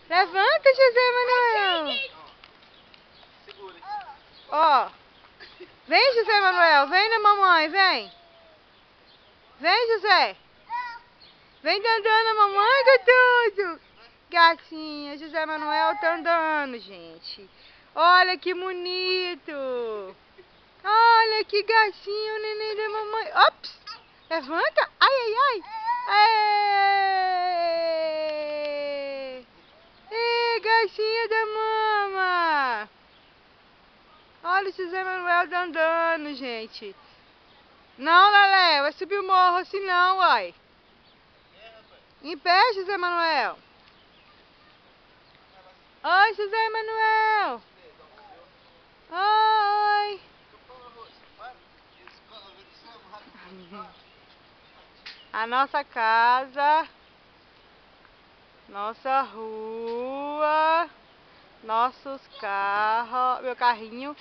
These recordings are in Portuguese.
Levanta, José Manuel. Ó. Vem, José Manuel. Vem na mamãe, vem. Vem, José. Vem andando na mamãe, Gatudo. Gatinha, José Manuel tá andando, gente. Olha que bonito. Olha que gatinho, o neném da mamãe. Ops. Levanta. Ai, ai, ai. Ei, gatinho da mama. Olha o José Manuel tá andando, gente. Não, Lelé, vai subir o morro assim não, uai. Em pé, José Manuel. Oi, José Manuel. Oi. A nossa casa, nossa rua, nossos carros, meu carrinho.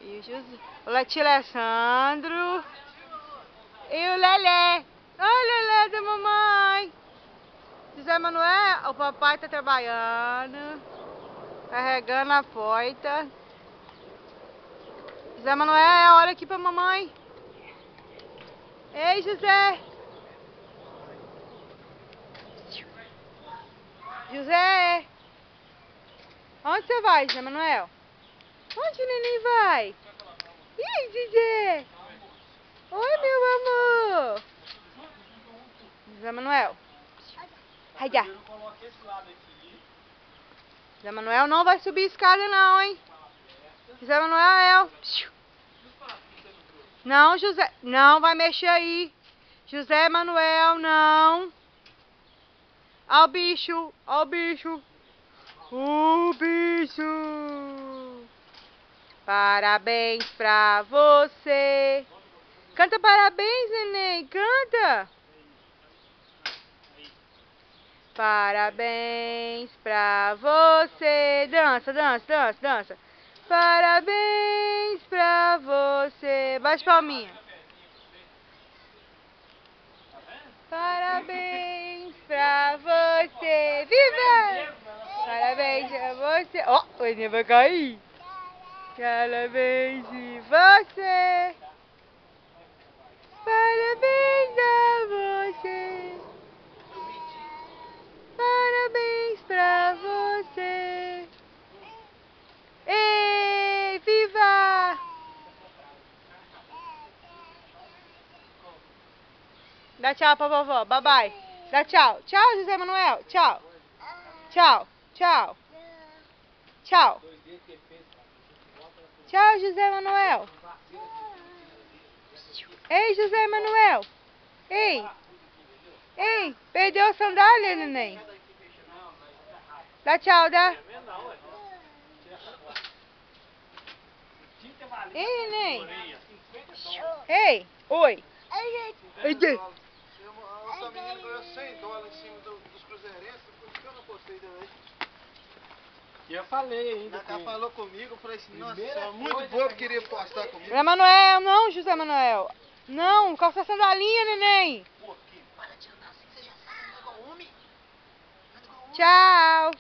E o tio Alessandro. E o Lelé. Oi, Lelé da mamãe. José Manuel, o papai tá trabalhando, carregando a porta. José Manuel, olha aqui pra mamãe. Ei, José. José. Onde você vai, José Manuel? Onde o neném vai? Ih, José. Oi, meu amor. José Manuel. Ai, já. José Manuel não vai subir a escada não, hein? José Manuel. Não, José. Não vai mexer aí. José Manuel, não. Ó o bicho. Ó o bicho. O bicho. Parabéns pra você. Canta parabéns, neném. Canta. Parabéns pra você. Dança, dança, dança, dança. Parabéns pra você. Bate palminha. Parabéns pra você. Viva! Parabéns pra você. Ó, o neném vai cair. Parabéns de você. Parabéns a você. Parabéns pra você. Ei, viva! Dá tchau pra vovó. Bye bye. Dá tchau. Tchau, José Manuel. Tchau. Tchau. Tchau. Tchau. Tchau, José Manuel. Ei, José Manuel. Ei. Ei, perdeu a sandália, neném. Dá tchau, dá. Ei, neném. Ei, oi. Ei, Essa menina ganhou $100 em cima dos cruzeirenses, por isso que eu não postei também. Eu falei ainda. Ela falou comigo, eu falei assim, nossa, é muito boa, eu queria postar comigo. José Manuel, não, José Manuel. Não, calça a sandalinha, neném. Pô, para de andar assim, você já sabe, não é igual homem. Tchau.